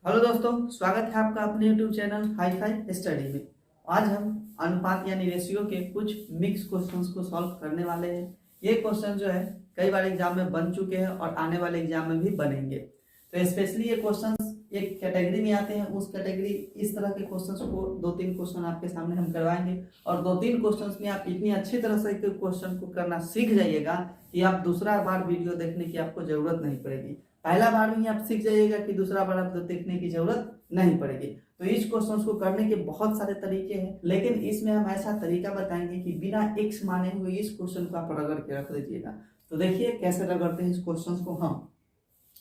Hello दोस्तों, स्वागत है आपका अपने YouTube channel hi fi study में। आज हम अनुपात यानी रेशियो के कुछ मिक्स क्वेश्चंस को सॉल्व करने वाले हैं। ये क्वेश्चन जो है कई बार एग्जाम में बन चुके हैं और आने वाले एग्जाम में भी बनेंगे। तो स्पेशली ये क्वेश्चंस एक कैटेगरी में आते हैं। उस कैटेगरी इस तरह के क्वेश्चंस को 2-3 क्वेश्चन आपके सामने हम करवाएंगे और 2-3 क्वेश्चंस में आप इतनी अच्छी तरह से क्वेश्चन को करना सीख जाइएगा कि आप दूसरा बार वीडियो देखने की आपको जरूरत नहीं पड़ेगी। पहला बार में ही आप सीख जाइएगा कि दूसरा बार आपको देखने की जरूरत नहीं पड़ेगी। तो इस क्वेश्चन को करने के बहुत सारे तरीके हैं, लेकिन इसमें हम ऐसा तरीका बताएंगे कि बिना एक्स माने हुए इस क्वेश्चन को आप रगड़ के रख दीजिएगा। तो देखिए कैसे रगड़ते हैं इस क्वेश्चन को हम,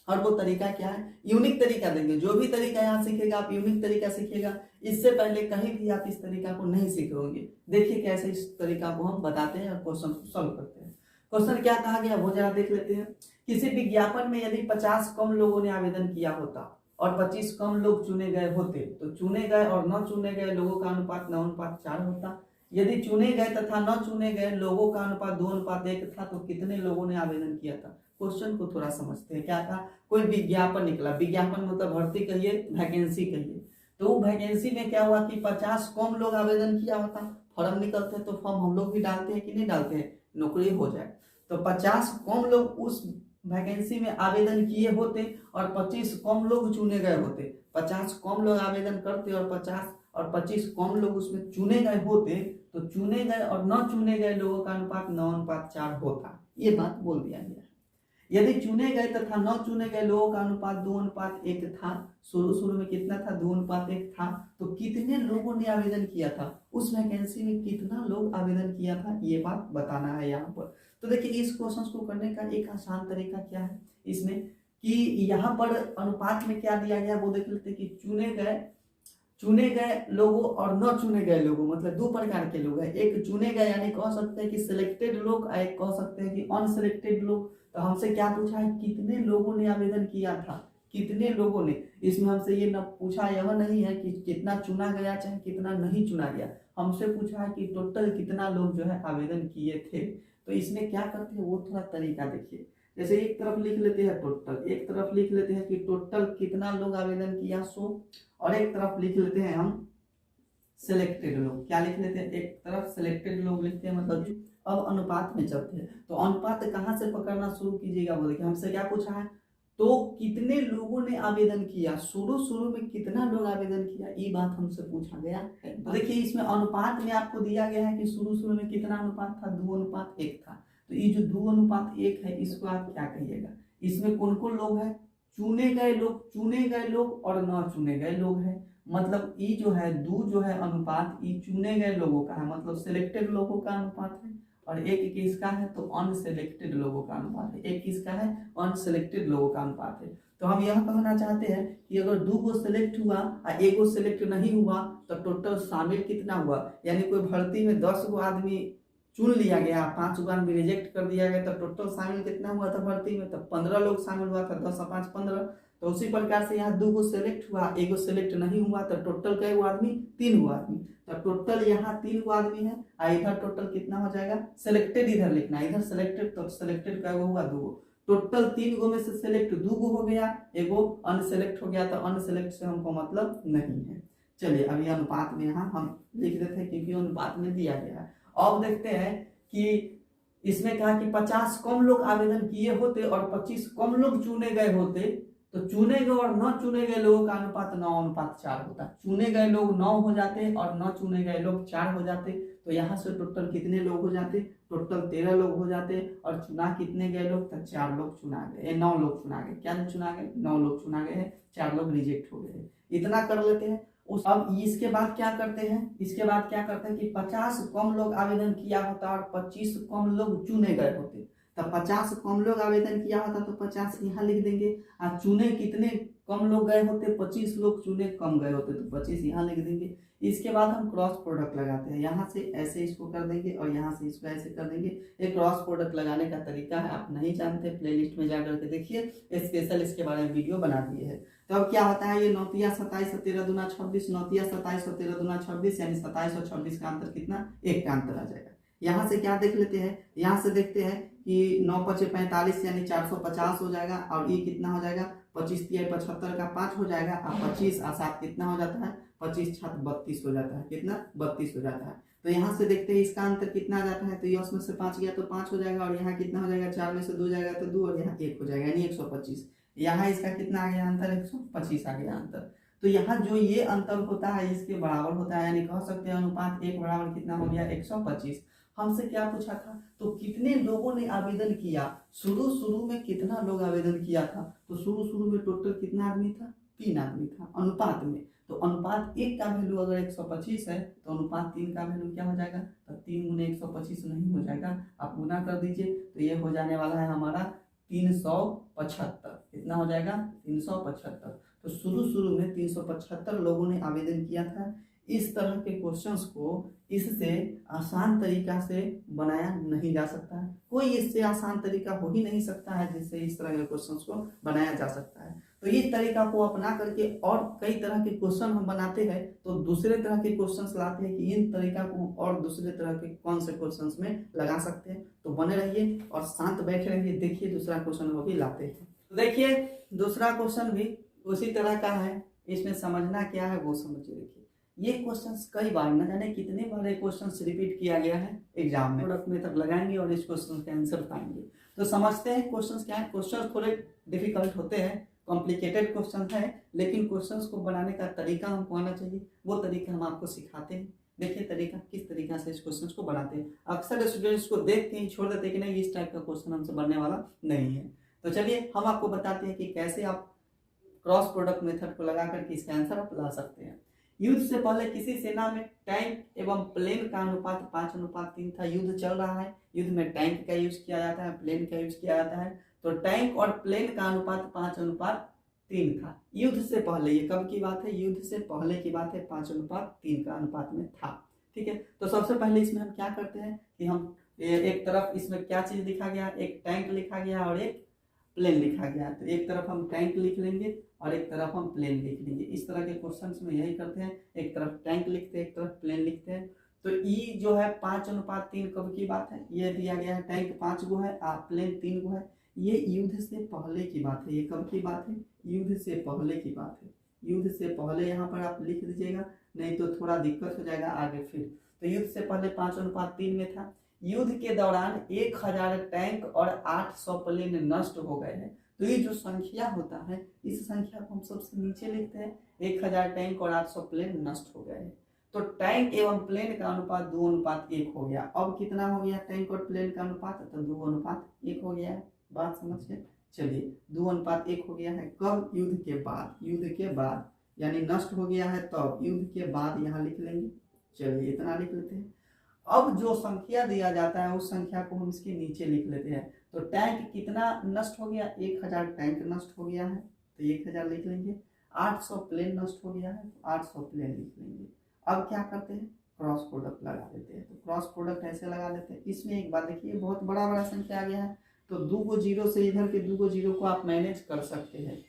और वो तरीका क्या है, यूनिक तरीका देंगे। जो भी तरीका यहाँ सीखेगा आप यूनिक तरीका सीखेगा। इससे पहले कहीं भी आप इस तरीका को नहीं सीखे होंगे। देखिए कैसे इस तरीका को हम बताते हैं और क्वेश्चन को सॉल्व करते हैं। क्वेश्चन क्या कहा गया वो जरा देख लेते हैं। किसी विज्ञापन में यदि 50 कम लोगों ने आवेदन किया होता और 25 कम लोग चुने गए होते तो चुने गए और न चुने गए लोगों का अनुपात 9:4 होता। यदि चुने गए तथा न चुने गए लोगों का अनुपात 2:1 था तो कितने लोगों ने आवेदन किया था। क्वेश्चन को थोड़ा समझते हैं। क्या था, कोई विज्ञापन निकला। विज्ञापन मतलब भर्ती कहिए, वैकेंसी कहिए। तो वैकेंसी में क्या हुआ कि 50 कम लोग आवेदन किया होता। फॉर्म निकलते तो फॉर्म हम लोग भी डालते हैं कि नहीं डालते हैं, नौकरी हो जाए। तो 50 कम लोग उस वैकेंसी में आवेदन किए होते और 25 कम लोग चुने गए होते। 50 कम लोग आवेदन करते और 25 कम लोग उसमें चुने गए होते तो चुने गए और न चुने गए लोगों का अनुपात 9:4 होता। ये बात बोल दिया गया है। यदि चुने गए तथा न चुने गए लोगों का अनुपात 2:1 था। शुरू में कितना था, 2:1 था। तो कितने लोगों ने आवेदन किया था, उस वैकेंसी में कितना लोग आवेदन किया था, ये बात बताना है यहाँ पर। तो देखिए इस क्वेश्चन को करने का एक आसान तरीका क्या है इसमें, कि यहाँ पर अनुपात में क्या दिया गया वो देख लेते हैं कि चुने गए लोगों और न चुने गए लोगों, मतलब 2 प्रकार के लोग हैं। एक चुने गए यानी कह सकते हैं कि सिलेक्टेड लोग, एक कह सकते हैं कि अनसिलेक्टेड लोग। तो हमसे क्या पूछा है, कितने लोगों ने आवेदन किया था, कितने लोगों ने। इसमें हमसे ये न पूछा, यह नहीं है कि कितना चुना गया चाहे कितना नहीं चुना गया। हमसे पूछा है कि टोटल कितना लोग जो है आवेदन किए थे। तो इसमें क्या करते हैं वो थोड़ा तरीका देखिए। जैसे एक तरफ लिख लेते हैं टोटल, एक तरफ लिख लेते हैं कि टोटल कितना लोग आवेदन किया 100, और एक तरफ लिख लेते हैं हम सिलेक्टेड लोग। क्या लिख लेते हैं, एक तरफ सिलेक्टेड लोग लिखते हैं, मतलब अब अनुपात में चलते हैं। तो अनुपात कहाँ से पकड़ना शुरू कीजिएगा वो देखिए। हमसे क्या पूछा है, तो कितने लोगों ने आवेदन किया, शुरू में कितना लोग आवेदन किया, ये बात हमसे पूछा गया है। तो देखिए इसमें अनुपात में आपको दिया गया है कि शुरू में कितना अनुपात था, 2:1 था। तो ये जो 2:1 है इसको आप क्या कहिएगा। इसमें कौन कौन लोग हैं, चुने गए लोग और न चुने गए लोग हैं। मतलब ये जो है 2 जो है अनुपात, ये चुने गए लोगों का है, मतलब सिलेक्टेड लोगों का अनुपात है। और एक किसका है, तो अनसिलेक्टेड लोगों का अनुपात है। एक किसका है, अनसिलेक्टेड लोगों का अनुपात है। तो हम यह कहना चाहते हैं कि अगर 2 को सिलेक्ट हुआ और 1 को सिलेक्ट नहीं हुआ तो टोटल शामिल कितना हुआ। यानी कोई भर्ती में 10 गो आदमी चुन लिया गया, 5 गो आदमी रिजेक्ट कर दिया गया, तो टोटल शामिल कितना हुआ था भर्ती में, तब 15 लोग शामिल हुआ था। 10 और 5 15। तो उसी प्रकार से यहाँ 2 को सिलेक्ट हुआ, 1 को सिलेक्ट नहीं हुआ, तो टोटल कई गो आदमी, 3 गो आदमी। तो टोटल यहाँ 3 गो आदमी है। इधर टोटल कितना हो जाएगा, सिलेक्टेड इधर लिखना, इधर सिलेक्टेड, तो सिलेक्टेड कई गो हुआ, 2 गो। टोटल 3 गो में से सिलेक्ट 2 गो हो गया, 1 गो अनसिलेक्ट हो गया। तो अनसिलेक्ट से हमको मतलब नहीं है। चलिए अभी अनुपात में यहाँ हम लिख देते हैं क्योंकि अनुपात में दिया गया है। अब देखते हैं कि इसमें कहा कि 50 कम लोग आवेदन किए होते और 25 कम लोग चुने गए होते तो चुने गए और न चुने गए लोगों का अनुपात 9:4 होता। चुने गए लोग 9 हो जाते और न चुने गए लोग 4 हो जाते। तो यहाँ से टोटल कितने लोग हो जाते, टोटल 13 लोग हो जाते। और चुना कितने गए लोग, तो 4 लोग चुना गए, 9 लोग चुना गए। क्या चुना गए, 9 लोग चुना गए हैं, 4 लोग रिजेक्ट हो गए। इतना कर लेते हैं। अब इसके बाद क्या करते हैं, इसके बाद क्या करते हैं कि 50 कम लोग आवेदन किया होता और 25 कम लोग चुने गए होते। तब 50 कम लोग आवेदन किया होता तो 50 यहाँ लिख देंगे। और चुने कितने कम लोग गए होते, 25 लोग चुने कम गए होते तो 25 यहाँ लिख देंगे। इसके बाद हम क्रॉस प्रोडक्ट लगाते हैं। यहाँ से ऐसे इसको कर देंगे और यहाँ से इसको ऐसे कर देंगे। एक क्रॉस प्रोडक्ट लगाने का तरीका है, आप नहीं जानते प्लेलिस्ट में जाकर के देखिए, स्पेशल इसके बारे में वीडियो बना दिए है। तो अब क्या होता है, ये 9 × 27 = 13 × 26, 9 × 27 = 13 × 26, यानी 27 और 26 का अंतर कितना, 1 का अंतर आ जाएगा। यहाँ से क्या देख लेते हैं, यहाँ से देखते हैं कि 9 पचे 45 यानी 450 हो जाएगा, और ये कितना हो जाएगा 25 तिया 75 का 5 हो जाएगा, और 25 और 7 कितना हो जाता है 25 छत 32 हो जाता है, कितना 32 हो जाता है। तो यहाँ से देखते हैं इसका अंतर कितना आ जाता है, तो ये उसमें से 5 गया तो 5 हो जाएगा, और यहाँ कितना हो जाएगा 4 में से 2 जाएगा तो 2, और यहाँ 1 हो जाएगा यानी 125। यहाँ इसका कितना आ गया अंतर 125 आ गया अंतर। तो यहाँ जो ये अंतर होता है इसके बराबर होता है, यानी कह सकते हैं अनुपात 1 बराबर कितना हो गया 125। हमसे क्या पूछा था, तो कितने लोगों ने आवेदन किया, शुरू में कितना लोग आवेदन किया था, तो शुरू में टोटल कितना आदमी था 3 आदमी था अनुपात में। तो अनुपात 1 का वैल्यू अगर 125 है तो अनुपात 3 का वैल्यू क्या हो जाएगा, तो 3 गुने 125 नहीं हो जाएगा, आप गुना कर दीजिए तो ये हो जाने वाला है हमारा 375। कितना हो जाएगा 375। तो शुरू में 375 लोगों ने आवेदन किया था। इस तरह के क्वेश्चंस को इससे आसान तरीका से बनाया नहीं जा सकता है, कोई इससे आसान तरीका हो ही नहीं सकता है जिससे इस तरह के क्वेश्चंस को बनाया जा सकता है। तो इस तरीका को अपना करके और कई तरह के क्वेश्चन हम बनाते हैं, तो दूसरे तरह के क्वेश्चंस लाते हैं कि इन तरीका को और दूसरे तरह के कौन से क्वेश्चंस में लगा सकते हैं। तो बने रहिए और शांत बैठे रहिए, देखिए दूसरा क्वेश्चन वो भी लाते हैं। तो देखिए दूसरा क्वेश्चन भी उसी तरह का है, इसमें समझना क्या है वो समझिए। देखिए ये क्वेश्चंस कई बार, न जाने कितने बार ये क्वेश्चंस रिपीट किया गया है एग्जाम में, प्रोडक्ट में तक लगाएंगे और इस क्वेश्चन के आंसर पाएंगे। तो समझते हैं क्वेश्चंस क्या है। क्वेश्चन थोड़े डिफिकल्ट होते हैं, कॉम्प्लिकेटेड क्वेश्चन है, लेकिन क्वेश्चंस को बनाने का तरीका हमको आना चाहिए, वो तरीका हम आपको सिखाते हैं। देखिए तरीका किस तरीका से इस क्वेश्चन को बनाते हैं। अक्सर स्टूडेंट्स को देख के ही छोड़ देते हैं कि नहीं इस टाइप का क्वेश्चन हमसे बनने वाला नहीं है। तो चलिए हम आपको बताते हैं कि कैसे आप क्रॉस प्रोडक्ट मेथड को लगा करके इसका आंसर आप ला सकते हैं। युद्ध से पहले किसी सेना में टैंक एवं प्लेन का अनुपात 5:3 था। युद्ध चल रहा है, युद्ध में टैंक का यूज किया जाता है, प्लेन का यूज किया जाता है। तो टैंक और प्लेन का अनुपात 5:3 था युद्ध से पहले। ये कब की बात है, युद्ध से पहले की बात है, 5:3 का अनुपात में था। ठीक है, तो सबसे पहले इसमें हम क्या करते हैं कि हम एक तरफ इसमें क्या चीज लिखा गया, एक टैंक लिखा गया और एक प्लेन लिखा गया। तो एक तरफ हम टैंक लिख लेंगे और एक तरफ हम प्लेन लिख लेंगे। इस तरह के क्वेश्चंस में यही करते हैं, एक तरफ टैंक लिखते हैं एक तरफ प्लेन लिखते हैं। तो ई जो है 5:3 कब की बात है, ये दिया गया है टैंक 5 गो है और प्लेन 3 गो है। ये युद्ध से पहले की बात है। ये कब की बात है, युद्ध से पहले की बात है। युद्ध से पहले यहाँ पर आप लिख दीजिएगा, नहीं तो थोड़ा दिक्कत हो जाएगा आगे फिर। तो युद्ध से पहले 5:3 में था। युद्ध के दौरान 1000 टैंक और 800 प्लेन नष्ट हो गए हैं। तो ये जो संख्या होता है इस संख्या को हम सबसे नीचे लिखते हैं, 1000 टैंक और 800 प्लेन नष्ट हो गए हैं। तो टैंक एवं प्लेन का अनुपात 2:1 हो गया। अब कितना हो गया टैंक और प्लेन का अनुपात, तो 2:1 हो गया है। बात समझिए, चलिए 2:1 हो गया है। कब, युद्ध के बाद। युद्ध के बाद यानी नष्ट हो गया है तब, युद्ध के बाद यहाँ लिख लेंगे। चलिए इतना लिख लेते हैं। अब जो संख्या दिया जाता है उस संख्या को हम इसके नीचे लिख लेते हैं। तो टैंक कितना नष्ट हो गया, 1000 टैंक नष्ट हो गया है तो 1000 लिख लेंगे। 800 प्लेन नष्ट हो गया है तो 800 प्लेन लिख लेंगे। अब क्या करते हैं, क्रॉस प्रोडक्ट लगा देते हैं। तो क्रॉस प्रोडक्ट ऐसे लगा देते हैं। इसमें एक बात देखिए, बहुत बड़ा संख्या आ गया है, तो 2 गो जीरो से इधर के 2 गो जीरो को आप मैनेज कर सकते हैं।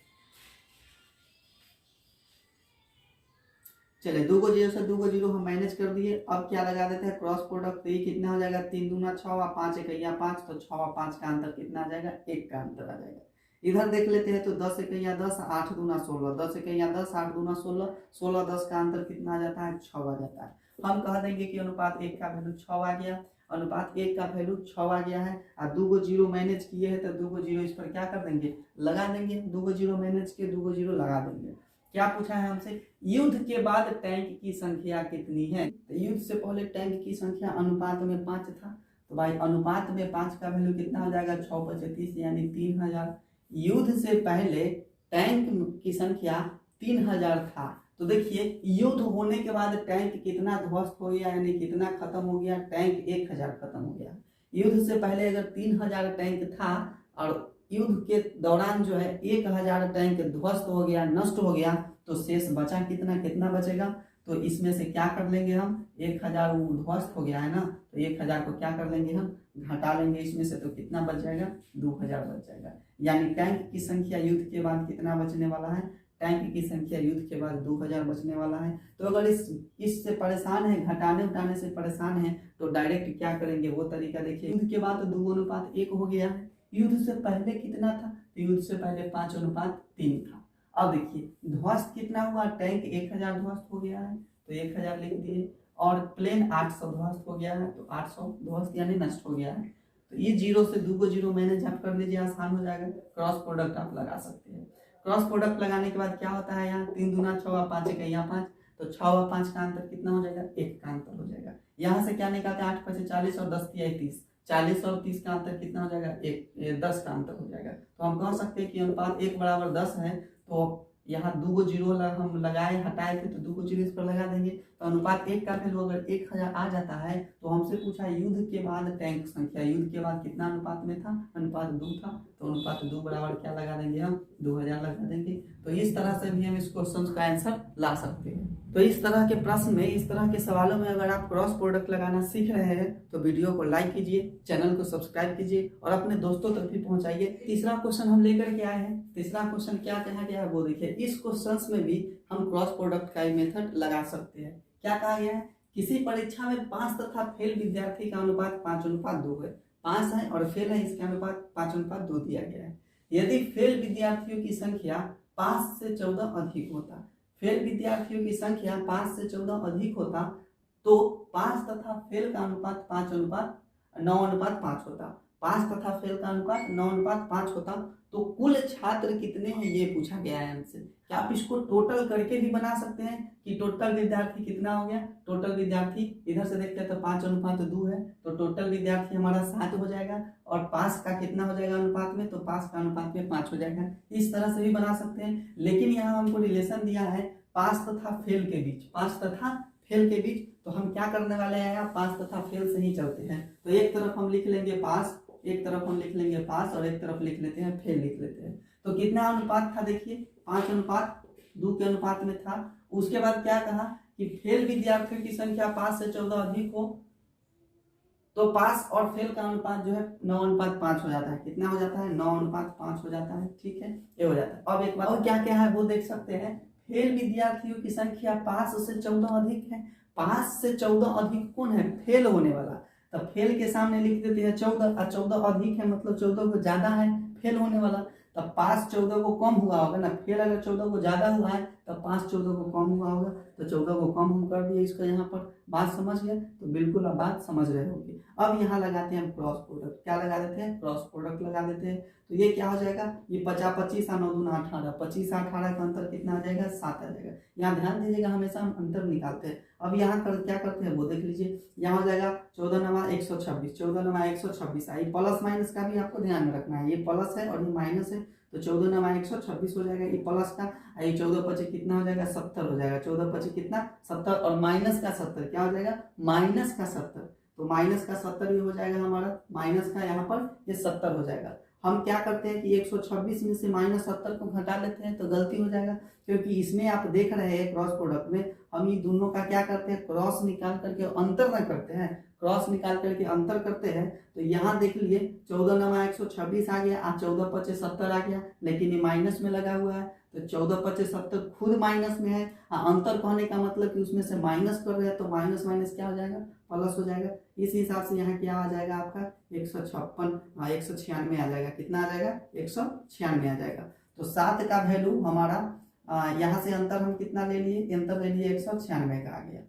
चलिए 2 गो जीरो से 2 गो जीरो हम मैनेज कर दिए। अब क्या लगा देते हैं क्रॉस प्रोडक्ट। तो ये कितना हो जाएगा, 3 दूना 6 और 5 एकैया 5, तो 6 और 5 का अंतर कितना आ जाएगा, 1 का अंतर आ जाएगा। इधर देख लेते हैं तो 10 एकैया 10, 8 दूना 16, 10 एकैया 10, 8 दूना 16, 16 10 का अंतर कितना आ जाता है, 6 आ जाता है। हम कह देंगे कि अनुपात 1 का वैल्यू 6 आ गया। अनुपात 1 का वैल्यू 6 आ गया है और 2 गो जीरो मैनेज किए हैं तो 2 गो जीरो इस पर क्या कर देंगे, लगा देंगे। 2 गो जीरो मैनेज किए, 2 गो जीरो लगा देंगे। क्या पूछा है हमसे, युद्ध के बाद टैंक की संख्या कितनी है। तो युद्ध से पहले टैंक की संख्या अनुपात में 5 था। तो भाई अनुपात में 5 का वैल्यू कितना हो जाएगा, 6×5 यानी 3000। युद्ध से पहले टैंक की संख्या 3000 था। तो देखिए युद्ध होने के बाद टैंक कितना ध्वस्त हो गया, यानी कितना खत्म हो गया, टैंक 1000 खत्म हो गया। युद्ध से पहले अगर 3000 टैंक था और युद्ध के दौरान जो है 1000 टैंक ध्वस्त हो गया, नष्ट हो गया, तो शेष बचा कितना, कितना बचेगा। तो इसमें से क्या कर लेंगे हम, 1000 ध्वस्त हो गया है ना, तो 1000 को क्या कर लेंगे हम, घटा लेंगे इसमें से, तो कितना बच जाएगा, 2000 बच जाएगा। यानी टैंक की संख्या युद्ध के बाद कितना बचने वाला है, टैंक की संख्या युद्ध के बाद 2000 बचने वाला है। तो अगर इससे परेशान है, घटाने उठाने से परेशान है, तो डायरेक्ट क्या करेंगे वो तरीका देखिए। युद्ध के बाद 2:1 हो गया है। युद्ध से पहले कितना था? तो युद्ध से पहले 5:3 था। अब देखिए ध्वस्त कितना हुआ? टैंक 1000 ध्वस्त हो गया है, तो 1000 लिख दिए। और प्लेन 800 ध्वस्त हो गया है, तो 800 ध्वस्त यानी नष्ट हो गया है। तो ये 0 से 2 को 0 मैनेज आप कर लीजिए, आसान हो जाएगा। क्रॉस प्रोडक्ट आप लगा सकते हैं। क्रॉस प्रोडक्ट लगाने के बाद क्या होता है, यहाँ 3 दूना 6 और 5 1 5, तो 6 और 5 का अंतर कितना हो जाएगा? 1 का अंतर हो जाएगा। यहाँ से क्या निकालते हैं? 8 5 40 और 10 3 30, 40 और 30 का अंतर कितना हो जाएगा? 10 का अंतर हो जाएगा। तो हम कह सकते हैं कि अनुपात 1 बराबर 10 है। तो यहाँ 2 को 0 हम लगाए, हटाए थे, तो 2 को 0 इस पर लगा देंगे। तो अनुपात 1 का वैल्यू अगर 1000 आ जाता है, तो हमसे पूछा युद्ध के बाद टैंक संख्या, युद्ध के बाद कितना अनुपात में था? अनुपात 2 था। तो अनुपात 2 बराबर क्या लगा देंगे हम? 2000 लगा देंगे। तो इस तरह से भी हम इस क्वेश्चन का आंसर ला सकते हैं। तो इस तरह के प्रश्न में, इस तरह के सवालों में अगर आप क्रॉस प्रोडक्ट लगाना सीख रहे हैं तो वीडियो को लाइक कीजिए, चैनल को सब्सक्राइब कीजिए और अपने दोस्तों तक भी पहुंचाइए। तीसरा क्वेश्चन हम लेकर के आए हैं। तीसरा क्वेश्चन क्या कहा गया है वो देखिए। इस क्वेश्चन में भी हम क्रॉस प्रोडक्ट का मेथड लगा सकते हैं। क्या कहा गया है? किसी परीक्षा में पास तथा फेल विद्यार्थी का अनुपात 5:2 है। पास है और फेल है, इसका अनुपात 5:2 दिया गया है। यदि फेल विद्यार्थियों की संख्या 5 से 14 अधिक होता, फेल विद्यार्थियों की संख्या 5 से 14 अधिक होता, तो पास तथा फेल का अनुपात 9:5 होता। पास तथा फेल का अनुपात 9:5 होता, तो कुल छात्र कितने हैं ये पूछा गया है हमसे। क्या आप इसको टोटल करके भी बना सकते हैं कि टोटल विद्यार्थी कितना हो गया? टोटल विद्यार्थी इधर से देखते हैं तो 5:2 है, तो टोटल विद्यार्थी हमारा 7 हो जाएगा। और पास का कितना हो जाएगा अनुपात में? तो पास का अनुपात में 5 हो जाएगा। इस तरह से भी बना सकते हैं, लेकिन यहाँ हमको रिलेशन दिया है पास तथा फेल के बीच, पास तथा फेल के बीच। तो हम क्या करने वाले हैं? पास तथा फेल से ही चलते हैं। तो एक तरफ हम लिख लेंगे पास, एक तरफ हम लिख लेंगे पास, और एक तरफ लिख लेते हैं फेल, लिख लेते हैं। तो कितना अनुपात था देखिए? 5:2 के अनुपात में था। उसके बाद क्या कहा कि फेल विद्यार्थियों की संख्या 5 से 14 अधिक हो, तो पास और फेल का अनुपात जो है 9:5 हो जाता है। कितना हो जाता है? 9:5 हो जाता है। ठीक है, ये हो जाता है। अब एक बात और क्या क्या है वो देख सकते हैं। फेल विद्यार्थियों की संख्या 5 से 14 अधिक है। 5 से 14 अधिक कौन है? फेल होने वाला। तब फेल के सामने लिख देते हैं 14, और 14 अधिक है मतलब 14 को ज्यादा है फेल होने वाला। तब 5 14 को कम हुआ होगा ना। फेल अगर 14 को ज्यादा हुआ है तब 5 14 को कम हुआ होगा। तो 14 को कम हम कर दिए इसको। यहाँ पर बात समझ गए? तो बिल्कुल आप बात समझ रहे होंगे। अब यहाँ लगाते हैं हम क्रॉस प्रोडक्ट। क्या लगा देते हैं? क्रॉस प्रोडक्ट लगा देते हैं। तो ये क्या हो जाएगा? ये 50 25 और 9 दूना 18, 25 18 का अंतर कितना आ जाएगा? 7 आ जाएगा। यहाँ ध्यान दीजिएगा, हमेशा हम अंतर निकालते हैं। अब यहाँ क्या करते हैं वो देख लीजिए। यहाँ हो जाएगा 14 9 126, 14 9 126। ये प्लस माइनस का भी आपको ध्यान में रखना है। ये प्लस है और ये माइनस है, तो 14 9 126 हो जाएगा ये प्लस का। ये 14 25 कितना हो जाएगा? 70 हो जाएगा। 14 25 कितना? 70, और माइनस का 70 क्या हो जाएगा? माइनस का 70। तो माइनस का 70 ये हो जाएगा हमारा, माइनस का यहाँ पर ये 70 हो जाएगा। हम क्या करते हैं कि 126 में से -70 को घटा लेते हैं, तो गलती हो जाएगा। क्योंकि इसमें आप देख रहे हैं क्रॉस प्रोडक्ट में हम ये दोनों का क्या करते हैं? क्रॉस निकाल करके अंतर न करते हैं, क्रॉस निकाल करके अंतर करते हैं। तो यहाँ देख लिए 14 9 126 आ गया, 14 25 70 आ गया, लेकिन ये माइनस में लगा हुआ है। तो 14 25 70 खुद माइनस में है। अंतर कहने का मतलब कि उसमें से माइनस कर रहे हैं, तो माइनस माइनस क्या हो जाएगा? प्लस हो जाएगा। इस हिसाब से यहाँ क्या आ जाएगा आपका? 156, 196 आ जाएगा। कितना आ जाएगा? 196 आ जाएगा। तो 7 का वैल्यू हमारा यहाँ से अंतर हम कितना ले लिए? अंतर ले लिए 196 का आ गया।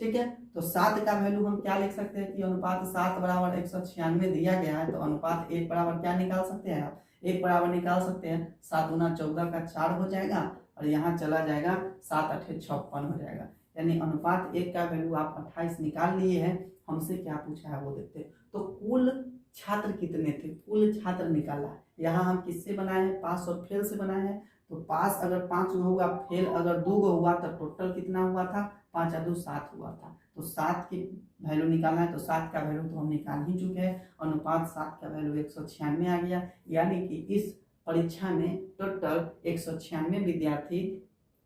ठीक है, तो 7 का वैल्यू हम क्या लिख सकते हैं कि अनुपात 7 बराबर 196 दिया गया है। तो अनुपात 1 बराबर क्या निकाल सकते हैं आप? 1 बराबर निकाल सकते हैं 7 गुना 14 का 4 हो जाएगा, और यहाँ चला जाएगा 7 8 56 हो जाएगा। यानी अनुपात 1 का वैल्यू आप 28 निकाल लिए हैं। हमसे क्या पूछा है वो देखते हैं। तो कुल छात्र कितने थे? कुल छात्र निकाला है। यहाँ हम किससे बनाए हैं? पास और फेल से बनाए हैं। तो पास अगर 5 गो हुआ, फेल अगर 2 गो हुआ, तो टोटल कितना हुआ था? 5 और 2 7 हुआ था। तो 7 की वैल्यू निकालना है, तो 7 का वैल्यू तो हम निकाल ही चुके हैं। अनुपात 7 का वैल्यू 196 आ गया। यानी कि इस परीक्षा में टोटल 196 विद्यार्थी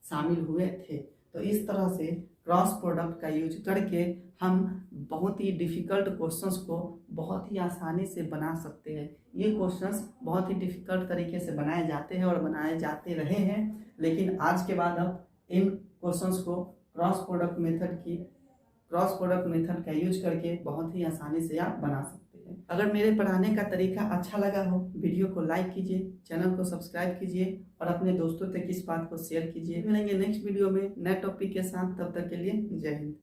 शामिल हुए थे। तो इस तरह से क्रॉस प्रोडक्ट का यूज करके हम बहुत ही डिफिकल्ट क्वेश्चंस को बहुत ही आसानी से बना सकते हैं। ये क्वेश्चंस बहुत ही डिफिकल्ट तरीके से बनाए जाते हैं और बनाए जाते रहे हैं, लेकिन आज के बाद आप इन क्वेश्चंस को क्रॉस प्रोडक्ट मेथड का यूज करके बहुत ही आसानी से आप बना सकते हैं। अगर मेरे पढ़ाने का तरीका अच्छा लगा हो, वीडियो को लाइक कीजिए, चैनल को सब्सक्राइब कीजिए और अपने दोस्तों तक इस बात को शेयर कीजिए। मिलेंगे नेक्स्ट वीडियो में नए टॉपिक के साथ, तब तक के लिए जय हिंद।